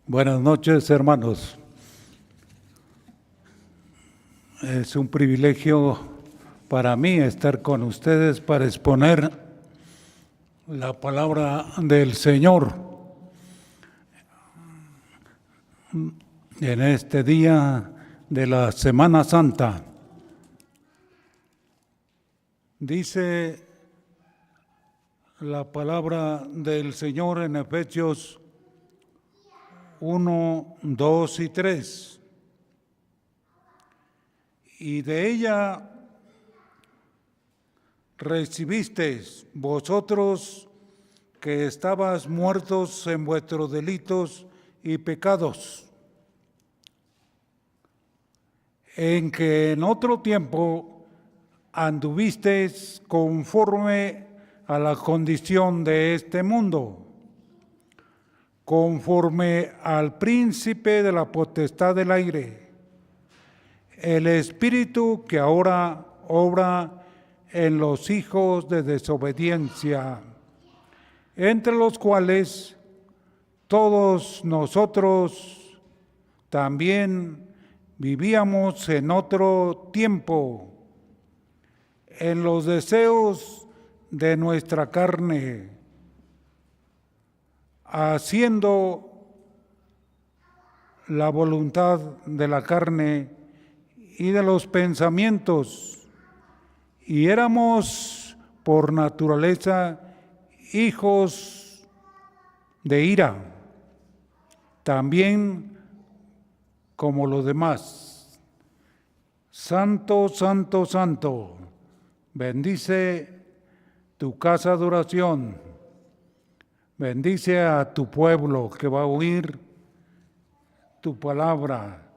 Buenas noches, hermanos. Es un privilegio para mí estar con ustedes para exponer la palabra del Señor en este día de la Semana Santa. Dice la palabra del Señor en Efesios 1, 2 y 3. Y de ella recibisteis vosotros que estabas muertos en vuestros delitos y pecados, en que en otro tiempo anduvisteis conforme a la condición de este mundo, conforme al príncipe de la potestad del aire, el espíritu que ahora obra en los hijos de desobediencia, entre los cuales todos nosotros también vivíamos en otro tiempo, en los deseos de nuestra carne, haciendo la voluntad de la carne y de los pensamientos, y éramos por naturaleza hijos de ira, también como los demás. Santo, santo, santo, bendice tu casa de oración, bendice a tu pueblo que va a oír tu palabra,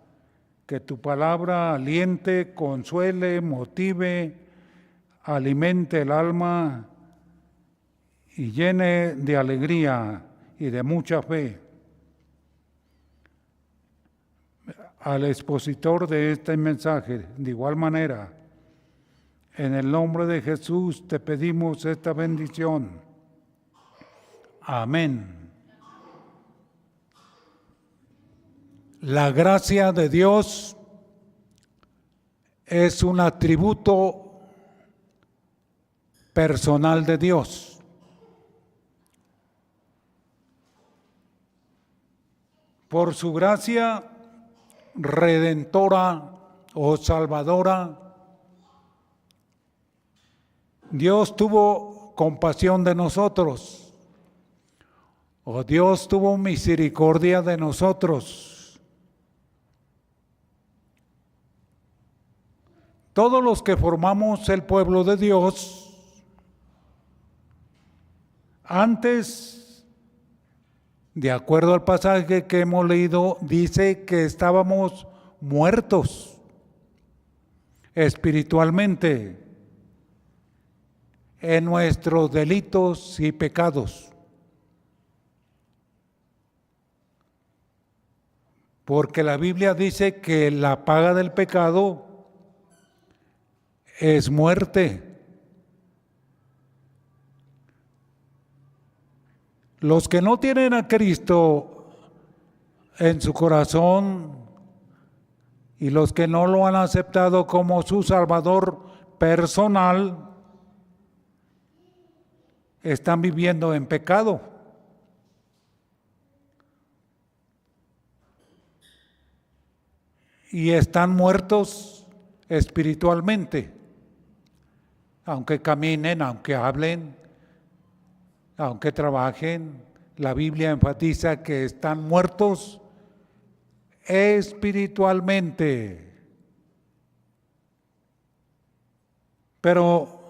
que tu palabra aliente, consuele, motive, alimente el alma y llene de alegría y de mucha fe. Al expositor de este mensaje, de igual manera, en el nombre de Jesús te pedimos esta bendición. Amén. La gracia de Dios es un atributo personal de Dios. Por su gracia redentora o salvadora, Dios tuvo compasión de nosotros, o Dios tuvo misericordia de nosotros. Todos los que formamos el pueblo de Dios, antes, de acuerdo al pasaje que hemos leído, dice que estábamos muertos espiritualmente en nuestros delitos y pecados. Porque la Biblia dice que la paga del pecado es muerte. Los que no tienen a Cristo en su corazón y los que no lo han aceptado como su Salvador personal, están viviendo en pecado. Y están muertos espiritualmente. Aunque caminen, aunque hablen, aunque trabajen, la Biblia enfatiza que están muertos espiritualmente. Pero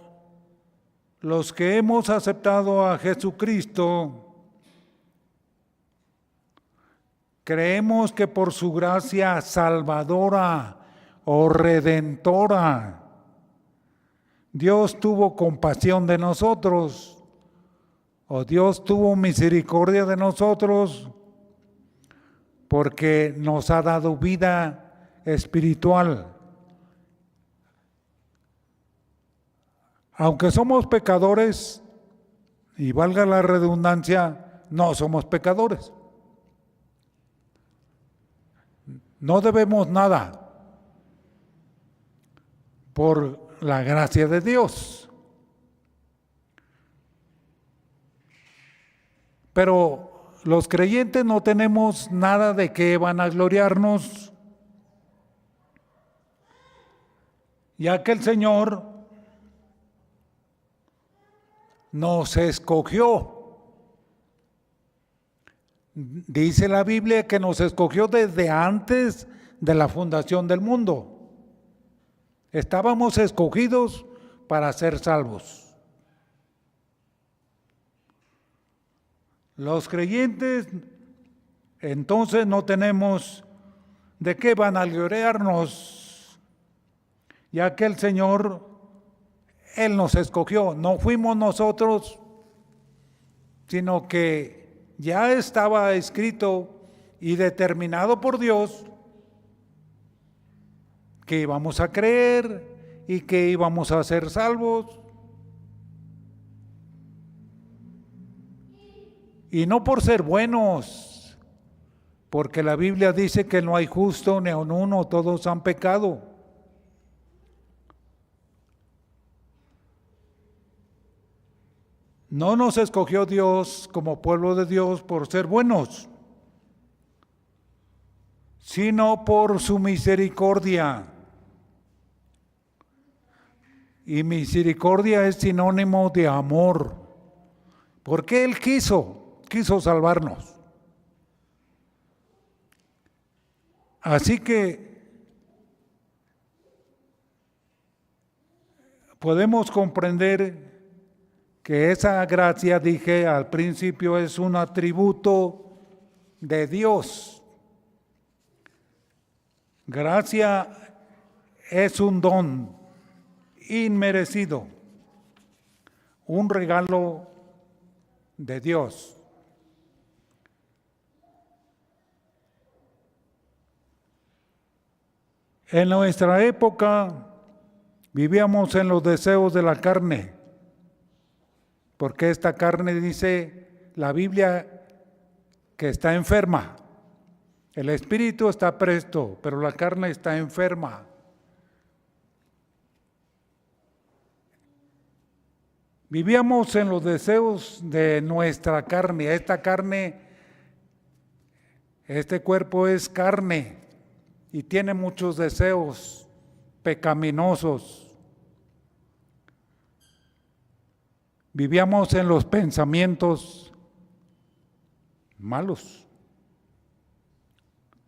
los que hemos aceptado a Jesucristo, creemos que por su gracia salvadora o redentora, Dios tuvo compasión de nosotros, o Dios tuvo misericordia de nosotros, porque nos ha dado vida espiritual. Aunque somos pecadores, y valga la redundancia, no somos pecadores. no debemos nada por la gracia de Dios. Pero los creyentes no tenemos nada de qué vanagloriarnos, ya que el Señor nos escogió. Dice la Biblia que nos escogió desde antes de la fundación del mundo. Estábamos escogidos para ser salvos. Los creyentes entonces no tenemos de qué vanagloriarnos, ya que el Señor, Él nos escogió. No fuimos nosotros, sino que ya estaba escrito y determinado por Dios que íbamos a creer y que íbamos a ser salvos. Y no por ser buenos, porque la Biblia dice que no hay justo ni aun uno, todos han pecado. No nos escogió Dios como pueblo de Dios por ser buenos, sino por su misericordia. Y misericordia es sinónimo de amor, porque Él quiso salvarnos. Así que podemos comprender que esa gracia, dije al principio, es un atributo de Dios. Gracia es un don inmerecido, un regalo de Dios. En nuestra época vivíamos en los deseos de la carne, porque esta carne, dice la Biblia, que está enferma. El espíritu está presto, pero la carne está enferma. Vivíamos en los deseos de nuestra carne. Esta carne, este cuerpo es carne y tiene muchos deseos pecaminosos. Vivíamos en los pensamientos malos,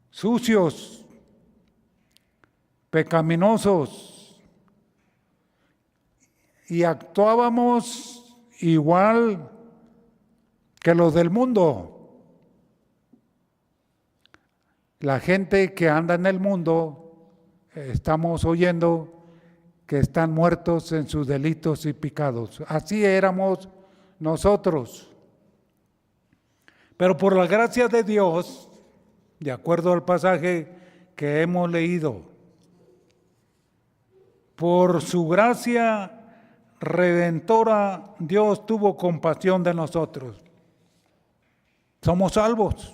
sucios, pecaminosos, y actuábamos igual que los del mundo. La gente que anda en el mundo, estamos oyendo que están muertos en sus delitos y pecados. Así éramos nosotros. Pero por la gracia de Dios, de acuerdo al pasaje que hemos leído, por su gracia redentora, Dios tuvo compasión de nosotros. Somos salvos.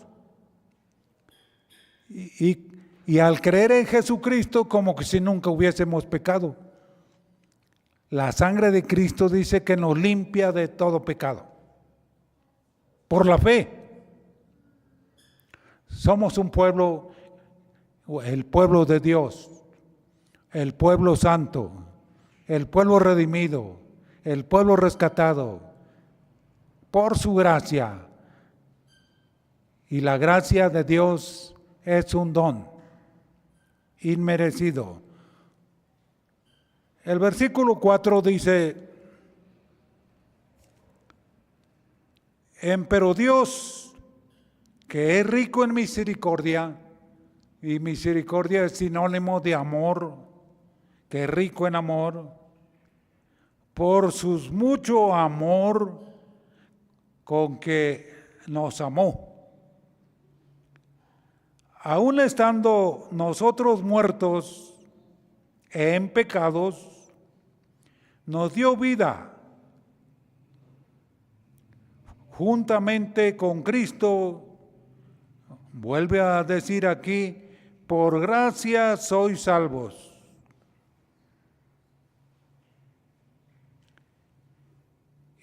Y al creer en Jesucristo, como que si nunca hubiésemos pecado. La sangre de Cristo dice que nos limpia de todo pecado. Por la fe. Somos un pueblo, el pueblo de Dios, el pueblo santo, el pueblo redimido, el pueblo rescatado, por su gracia. Y la gracia de Dios es un don inmerecido. El versículo 4 dice: Pero Dios, que es rico en misericordia, y misericordia es sinónimo de amor, que es rico en amor, por su mucho amor con que nos amó, aun estando nosotros muertos en pecados, nos dio vida juntamente con Cristo. Vuelve a decir aquí, por gracia sois salvos.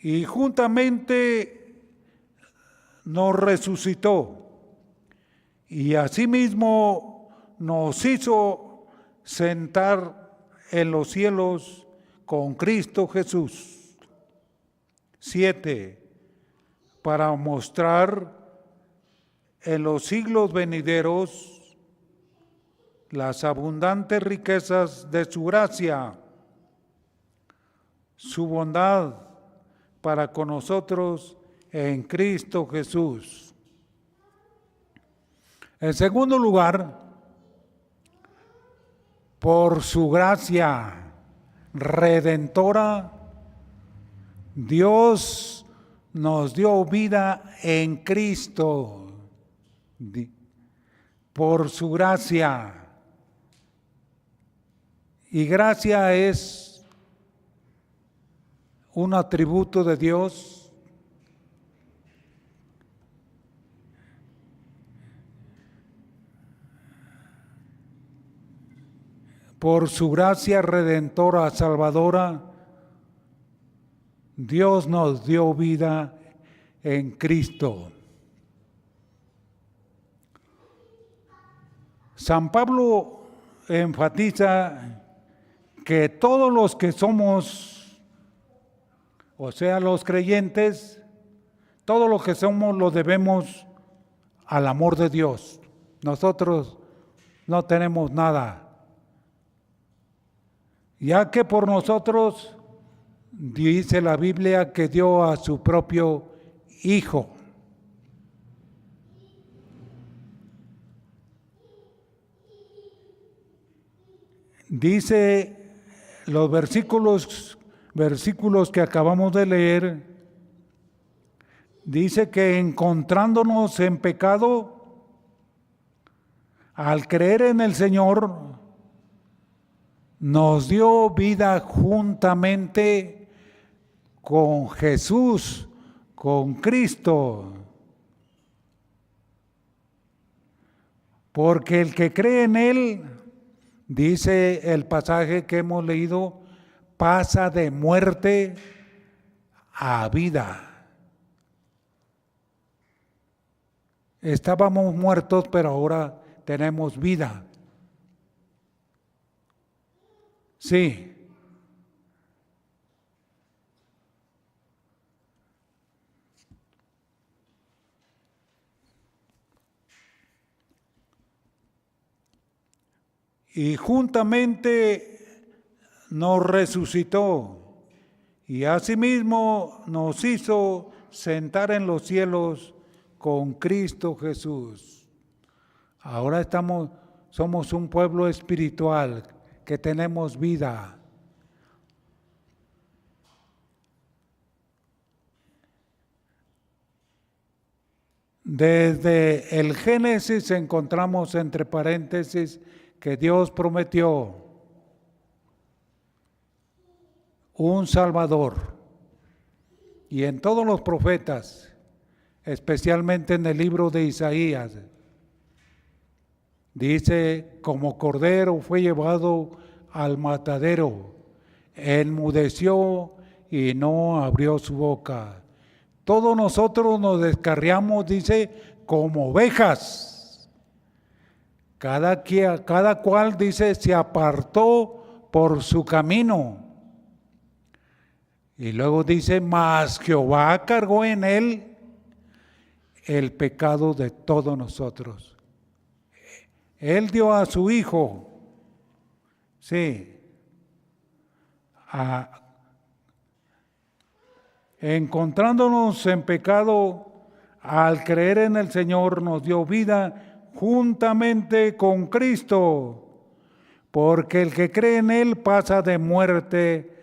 Y juntamente nos resucitó y asimismo nos hizo sentar en los cielos con Cristo Jesús. 7. Para mostrar en los siglos venideros las abundantes riquezas de su gracia, su bondad para con nosotros en Cristo Jesús. En segundo lugar, por su gracia redentora, Dios nos dio vida en Cristo. Por su gracia. Y gracia es un atributo de Dios por su gracia redentora, salvadora, Dios nos dio vida en Cristo. San Pablo enfatiza que todos los que somos, o sea, los creyentes, todo lo que somos lo debemos al amor de Dios. Nosotros no tenemos nada, ya que por nosotros dice la Biblia que dio a su propio Hijo. Dice los versículos que acabamos de leer, dice que encontrándonos en pecado, al creer en el Señor, nos dio vida juntamente con Jesús, con Cristo. Porque el que cree en Él, dice el pasaje que hemos leído, pasa de muerte a vida. Estábamos muertos, pero ahora tenemos vida. Sí. Y juntamente nos resucitó y asimismo nos hizo sentar en los cielos con Cristo Jesús. Ahora somos un pueblo espiritual que tenemos vida. Desde el Génesis encontramos entre paréntesis que Dios prometió un Salvador. Y en todos los profetas, especialmente en el libro de Isaías, dice, como cordero fue llevado al matadero, enmudeció y no abrió su boca. Todos nosotros nos descarriamos, dice, como ovejas. Cada cual, dice, se apartó por su camino. Y luego dice, mas Jehová cargó en él el pecado de todos nosotros. Él dio a su Hijo, sí, encontrándonos en pecado, al creer en el Señor nos dio vida juntamente con Cristo, porque el que cree en Él pasa de muerte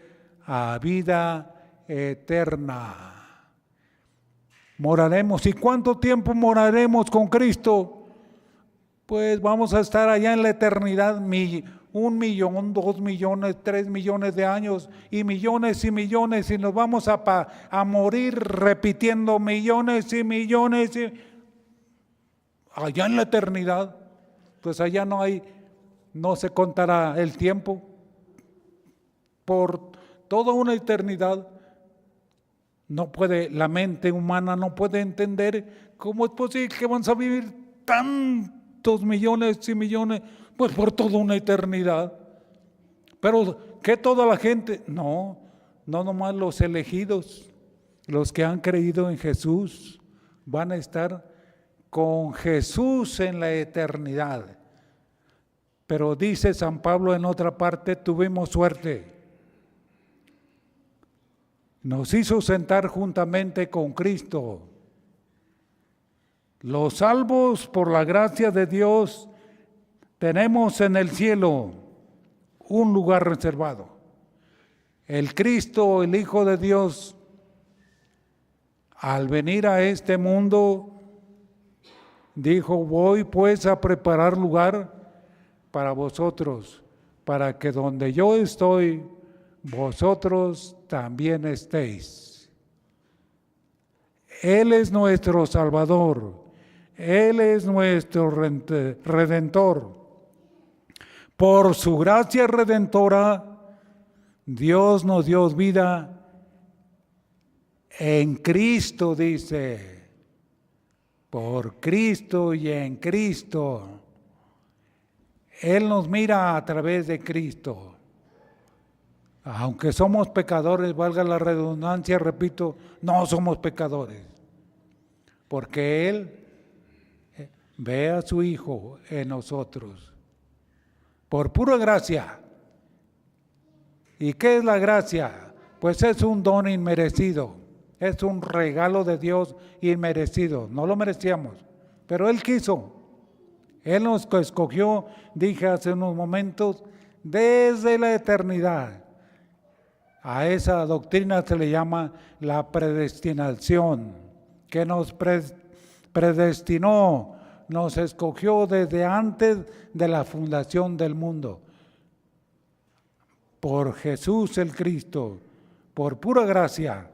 a vida eterna. Moraremos. ¿Y cuánto tiempo moraremos con Cristo? Pues vamos a estar allá en la eternidad, 1 millón, 2 millones, 3 millones de años y millones, y nos vamos a morir repitiendo millones y millones allá en la eternidad. pues allá no se contará el tiempo. Por toda una eternidad, la mente humana no puede entender cómo es posible que vamos a vivir tantos millones y millones, pues por toda una eternidad. Pero que toda la gente, no nomás los elegidos, los que han creído en Jesús, van a estar con Jesús en la eternidad. Pero dice San Pablo en otra parte, tuvimos suerte. Nos hizo sentar juntamente con Cristo. Los salvos por la gracia de Dios tenemos en el cielo un lugar reservado. El Cristo, el Hijo de Dios, al venir a este mundo, dijo: voy pues a preparar lugar para vosotros, para que donde yo estoy, vosotros también estéis. Él es nuestro Salvador, Él es nuestro Redentor. Por su gracia redentora, Dios nos dio vida en Cristo, dice. Por Cristo y en Cristo. Él nos mira a través de Cristo. Aunque somos pecadores, valga la redundancia, repito, no somos pecadores. Porque Él ve a su Hijo en nosotros. Por pura gracia. ¿Y qué es la gracia? Pues es un don inmerecido. Es un regalo de Dios inmerecido. No lo merecíamos, pero Él quiso. Él nos escogió, dije hace unos momentos, desde la eternidad. A esa doctrina se le llama la predestinación, que nos predestinó, nos escogió desde antes de la fundación del mundo. Por Jesús el Cristo, por pura gracia.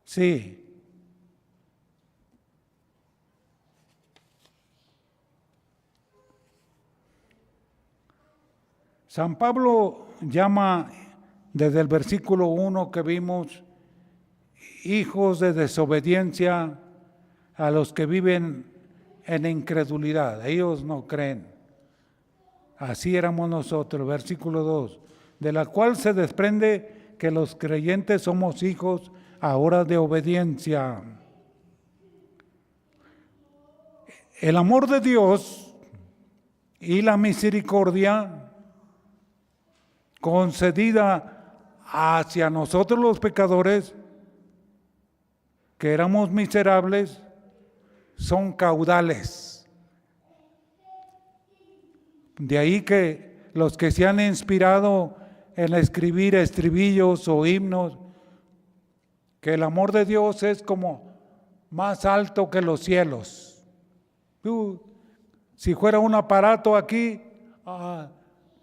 Sí. San Pablo llama desde el versículo 1 que vimos, hijos de desobediencia a los que viven en incredulidad. Ellos no creen. Así éramos nosotros, versículo 2, de la cual se desprende que los creyentes somos hijos ahora de obediencia. El amor de Dios y la misericordia concedida hacia nosotros los pecadores, que éramos miserables, son caudales. De ahí que los que se han inspirado en escribir estribillos o himnos, que el amor de Dios es como más alto que los cielos. Si fuera un aparato aquí,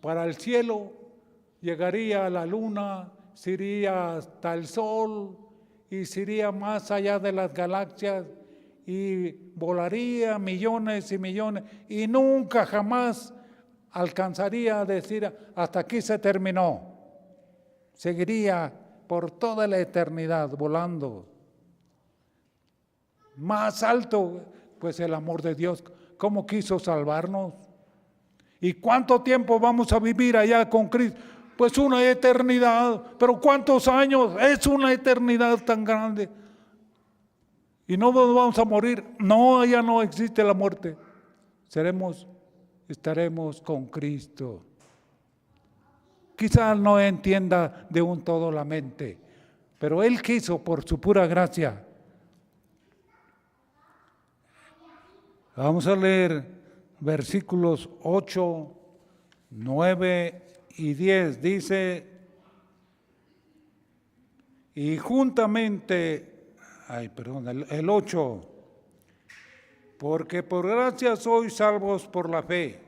para el cielo, llegaría a la luna, se iría hasta el sol y se iría más allá de las galaxias y volaría millones y millones y nunca jamás alcanzaría a decir hasta aquí se terminó. Seguiría por toda la eternidad volando. Más alto, pues el amor de Dios, cómo quiso salvarnos. ¿Y cuánto tiempo vamos a vivir allá con Cristo? Pues una eternidad, pero ¿cuántos años? Es una eternidad tan grande. ¿Y no nos vamos a morir? No, allá no existe la muerte. Estaremos con Cristo. Quizás no entienda de un todo la mente, pero Él quiso por su pura gracia. Vamos a leer versículos 8, 9 y 10. Dice, y juntamente, el 8, porque por gracia sois salvos por la fe,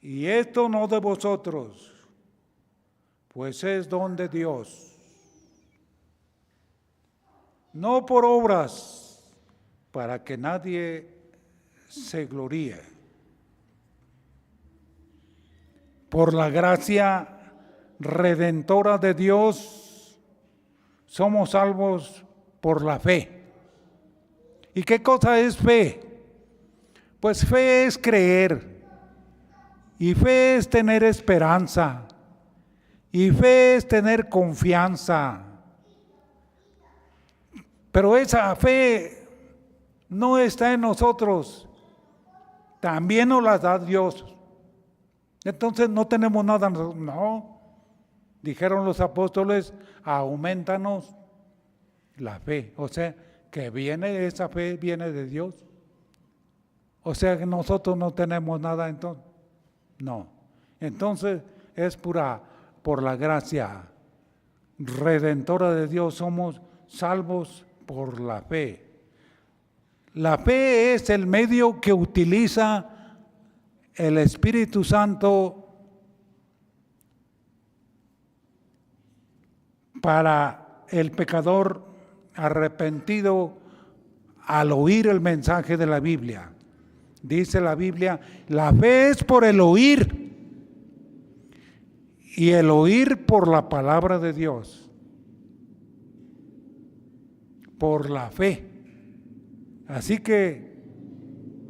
y esto no de vosotros, pues es don de Dios, no por obras, para que nadie se gloríe. Por la gracia redentora de Dios, somos salvos por la fe. ¿Y qué cosa es fe? Pues fe es creer, y fe es tener esperanza, y fe es tener confianza. Pero esa fe no está en nosotros, también nos la da Dios. Entonces no tenemos nada, no. Dijeron los apóstoles, aumentanos la fe. O sea, que esa fe viene de Dios. O sea que nosotros no tenemos nada entonces. No. Entonces es por la gracia redentora de Dios somos salvos por la fe. La fe es el medio que utiliza el Espíritu Santo para el pecador arrepentido al oír el mensaje de la Biblia. Dice la Biblia, la fe es por el oír y el oír por la palabra de Dios. Por la fe. Así que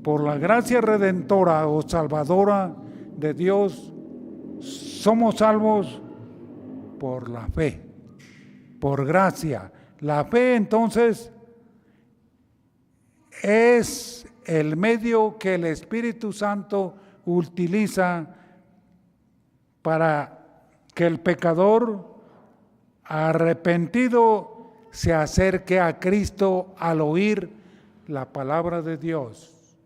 por la gracia redentora o salvadora de Dios, somos salvos por la fe, por gracia. La fe entonces es el medio que el Espíritu Santo utiliza para que el pecador arrepentido se acerque a Cristo al oír la palabra de Dios.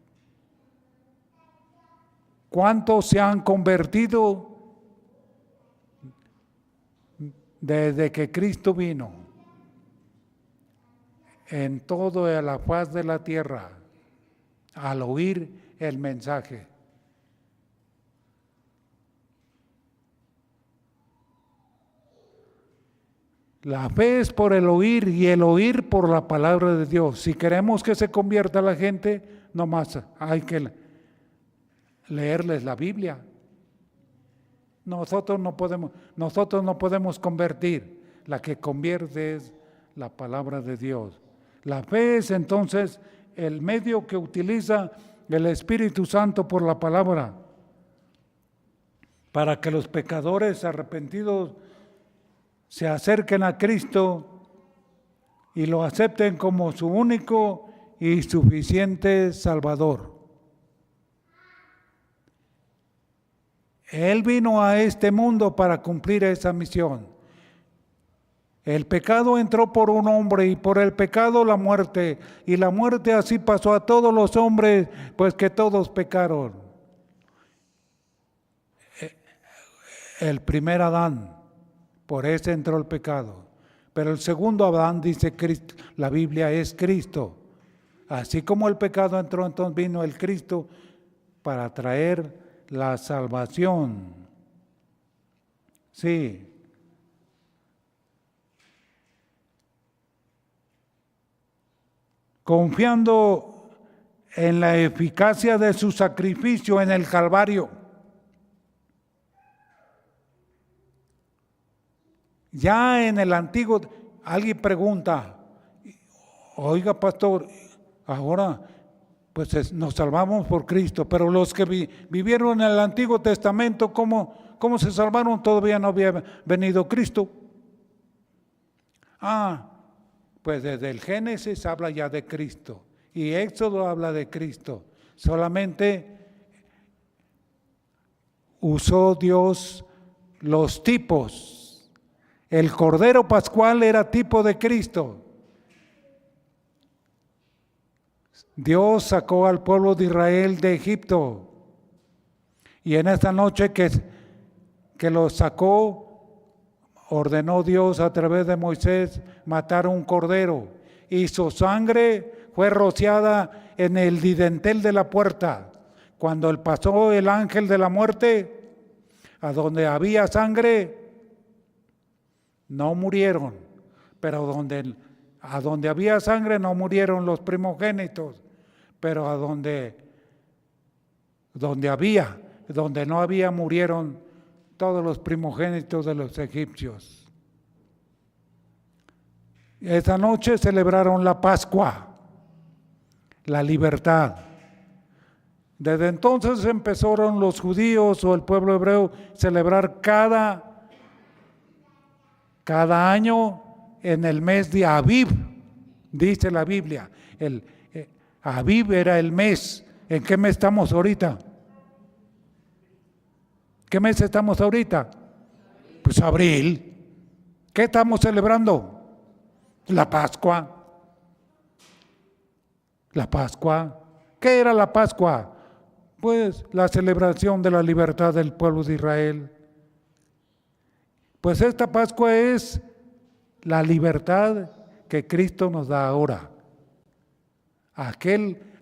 ¿Cuántos se han convertido desde que Cristo vino en toda la faz de la tierra al oír el mensaje? La fe es por el oír y el oír por la palabra de Dios. Si queremos que se convierta la gente, nomás hay que leerles la Biblia. Nosotros no podemos convertir. La que convierte es la palabra de Dios. La fe es entonces el medio que utiliza el Espíritu Santo por la palabra para que los pecadores arrepentidos se acerquen a Cristo y lo acepten como su único y suficiente Salvador. Él vino a este mundo para cumplir esa misión. El pecado entró por un hombre y por el pecado la muerte, y la muerte así pasó a todos los hombres, pues que todos pecaron. El primer Adán, por ese entró el pecado. Pero el segundo Adán, dice Cristo, la Biblia, es Cristo. Así como el pecado entró, entonces vino el Cristo para traer la salvación. Sí. Confiando en la eficacia de su sacrificio en el Calvario. Ya en el Antiguo, alguien pregunta, oiga pastor, ahora pues nos salvamos por Cristo, pero los que vivieron en el Antiguo Testamento, ¿cómo se salvaron? Todavía no había venido Cristo. Pues desde el Génesis habla ya de Cristo y Éxodo habla de Cristo. Solamente usó Dios los tipos. El Cordero Pascual era tipo de Cristo. Dios sacó al pueblo de Israel de Egipto y en esta noche que los sacó, ordenó Dios a través de Moisés matar un cordero y su sangre fue rociada en el dintel de la puerta. Cuando pasó el ángel de la muerte, a donde había sangre, no murieron, pero donde A donde había sangre no murieron los primogénitos, pero a donde no había, murieron todos los primogénitos de los egipcios. Esa noche celebraron la Pascua, la libertad. Desde entonces empezaron los judíos o el pueblo hebreo a celebrar cada año en el mes de Abib, dice la Biblia. Abib era el mes. ¿En qué mes estamos ahorita? ¿Qué mes estamos ahorita? Pues abril. ¿Qué estamos celebrando? La Pascua. La Pascua. ¿Qué era la Pascua? Pues la celebración de la libertad del pueblo de Israel. Pues esta Pascua es la libertad que Cristo nos da ahora.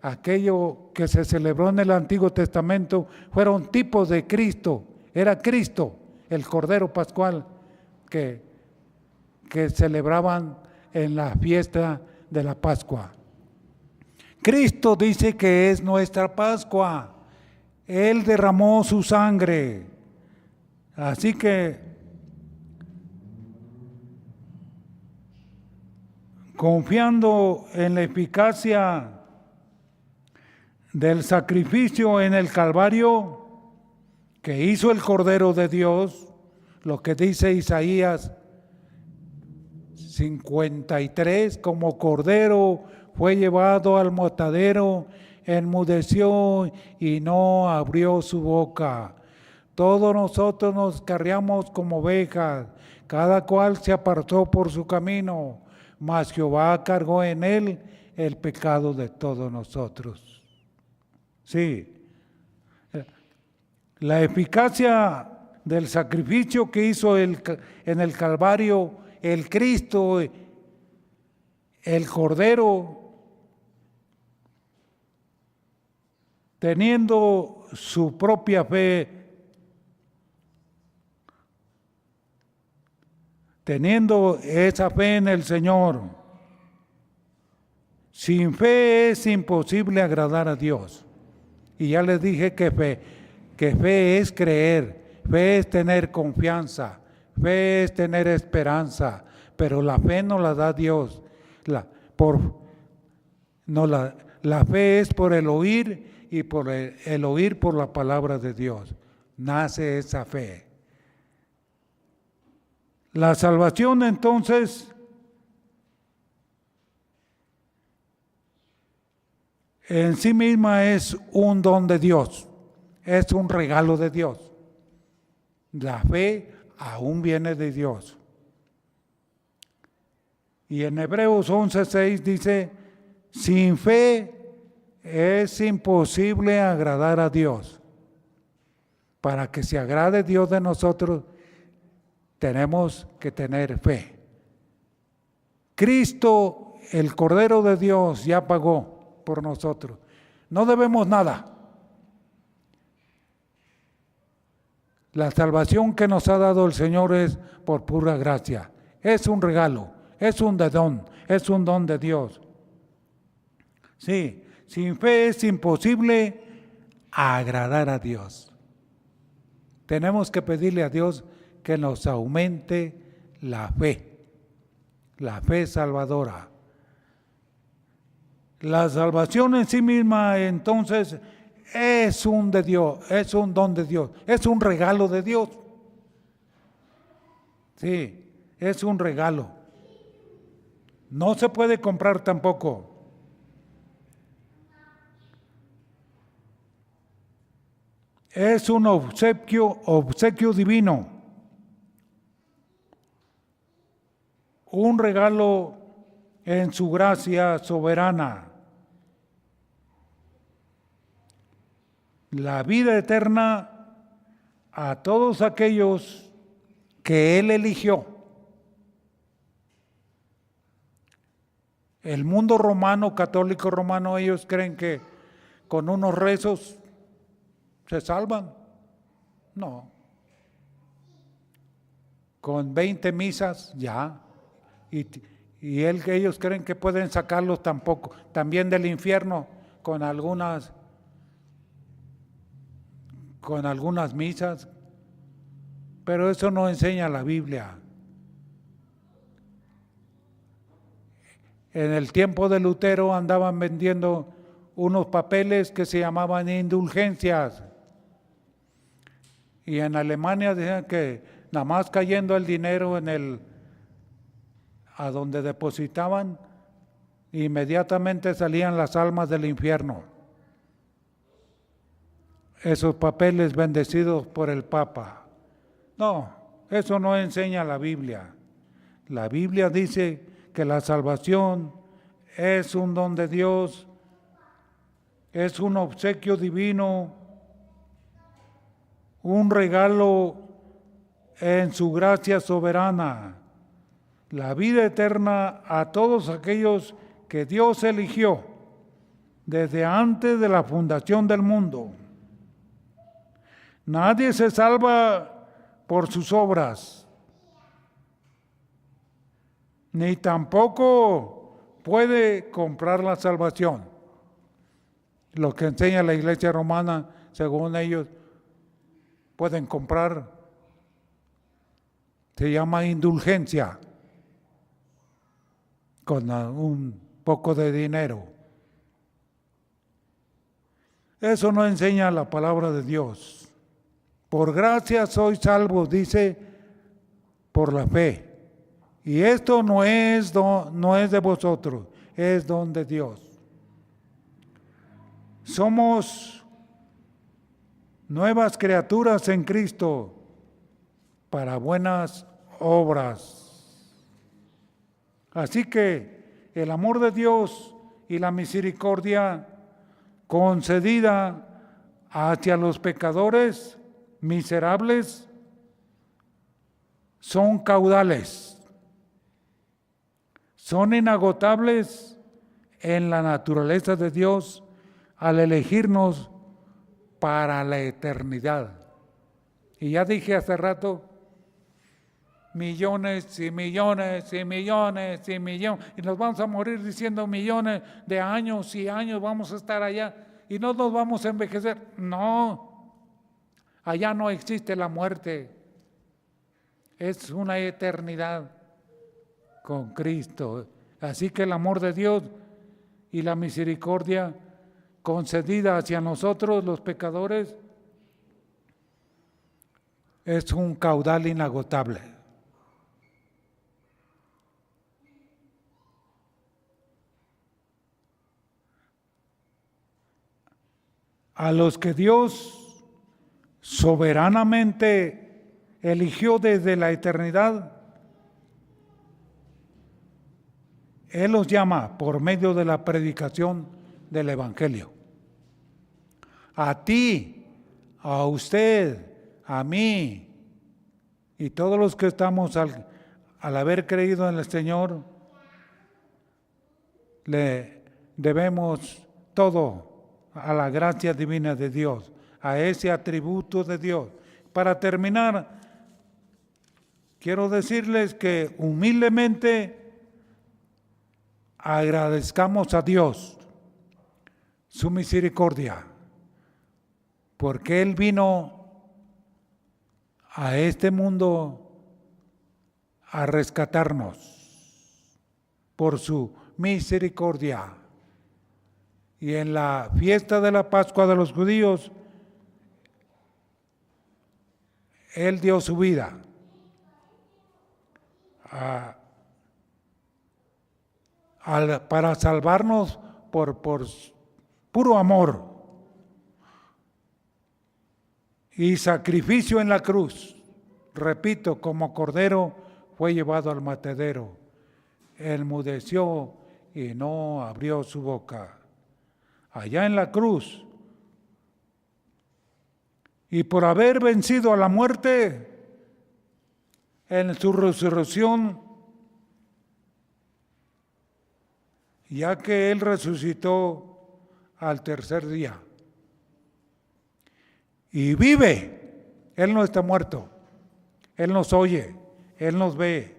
Aquello que se celebró en el Antiguo Testamento fueron tipos de Cristo. Era Cristo, el Cordero Pascual que celebraban en la fiesta de la Pascua. Cristo dice que es nuestra Pascua. Él derramó su sangre. Así que confiando en la eficacia del sacrificio en el Calvario que hizo el Cordero de Dios, lo que dice Isaías 53, como cordero fue llevado al matadero, enmudeció y no abrió su boca. Todos nosotros nos carriamos como ovejas, cada cual se apartó por su camino, mas Jehová cargó en él el pecado de todos nosotros. Sí, la eficacia del sacrificio que hizo en el Calvario el Cristo, el Cordero, teniendo su propia fe, teniendo esa fe en el Señor. Sin fe es imposible agradar a Dios. Y ya les dije que fe es creer, fe es tener confianza, fe es tener esperanza, pero la fe no la da Dios. La fe es por el oír y por el oír por la palabra de Dios. Nace esa fe. La salvación entonces en sí misma es un don de Dios, es un regalo de Dios. La fe aún viene de Dios. Y en Hebreos 11:6 dice, sin fe es imposible agradar a Dios. Para que se agrade Dios de nosotros, tenemos que tener fe. Cristo, el Cordero de Dios, ya pagó por nosotros. No debemos nada. La salvación que nos ha dado el Señor es por pura gracia. Es un regalo, es un don de Dios. Sí, sin fe es imposible agradar a Dios. Tenemos que pedirle a Dios que nos aumente la fe salvadora. La salvación en sí misma entonces es un de Dios, es un don de Dios, es un regalo de Dios. Sí, es un regalo. No se puede comprar tampoco. Es un obsequio divino. Un regalo en su gracia soberana. La vida eterna a todos aquellos que Él eligió. El mundo romano, católico romano, ellos creen que con unos rezos se salvan. No. Con 20 misas ya. Y ellos creen que pueden sacarlos también del infierno con algunas misas, pero eso no enseña la Biblia. En el tiempo de Lutero andaban vendiendo unos papeles que se llamaban indulgencias. Y en Alemania decían que nada más cayendo el dinero a donde depositaban, inmediatamente salían las almas del infierno. Esos papeles bendecidos por el Papa. No, eso no enseña la Biblia. La Biblia dice que la salvación es un don de Dios, es un obsequio divino, un regalo en su gracia soberana, la vida eterna a todos aquellos que Dios eligió desde antes de la fundación del mundo. Nadie se salva por sus obras, ni tampoco puede comprar la salvación. Lo que enseña la Iglesia Romana, según ellos, pueden comprar, se llama indulgencia, con un poco de dinero. Eso no enseña la palabra de Dios. Por gracia sois salvos, dice, por la fe. Y esto no es de vosotros, es don de Dios. Somos nuevas criaturas en Cristo para buenas obras. Así que el amor de Dios y la misericordia concedida hacia los pecadores miserables son caudales, son inagotables en la naturaleza de Dios al elegirnos para la eternidad. Y ya dije hace rato, millones y millones y millones y millones, y nos vamos a morir diciendo millones de años y años vamos a estar allá y no nos vamos a envejecer. No, allá no existe la muerte, es una eternidad con Cristo. Así que el amor de Dios y la misericordia concedida hacia nosotros los pecadores es un caudal inagotable. A los que Dios soberanamente eligió desde la eternidad, Él los llama por medio de la predicación del Evangelio. A ti, a usted, a mí y todos los que estamos al haber creído en el Señor, le debemos todo a la gracia divina de Dios, a ese atributo de Dios. Para terminar, quiero decirles que humildemente agradezcamos a Dios su misericordia, porque Él vino a este mundo a rescatarnos por su misericordia. Y en la fiesta de la Pascua de los judíos, Él dio su vida para salvarnos por puro amor y sacrificio en la cruz. Repito, como cordero fue llevado al matadero, enmudeció y no abrió su boca. Allá en la cruz, y por haber vencido a la muerte, en su resurrección, ya que Él resucitó al tercer día, y vive, Él no está muerto, Él nos oye, Él nos ve,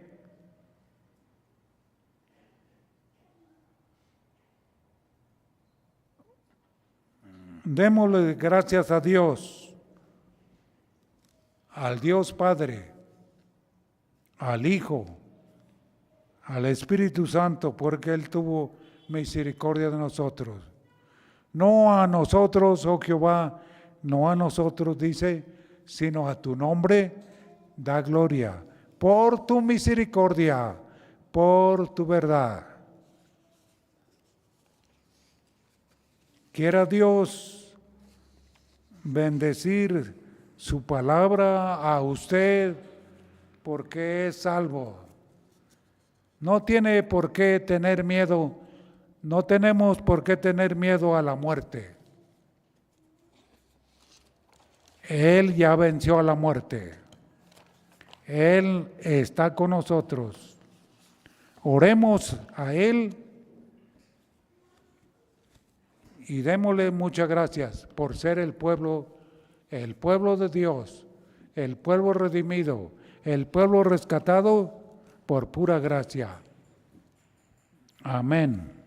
Démosle gracias a Dios, al Dios Padre, al Hijo, al Espíritu Santo, porque Él tuvo misericordia de nosotros. No a nosotros, oh Jehová, no a nosotros, dice, sino a tu nombre da gloria, por tu misericordia, por tu verdad. Quiera Dios bendecir su palabra a usted, porque es salvo. No tiene por qué tener miedo, no tenemos por qué tener miedo a la muerte. Él ya venció a la muerte. Él está con nosotros. Oremos a Él y démosle muchas gracias por ser el pueblo de Dios, el pueblo redimido, el pueblo rescatado por pura gracia. Amén.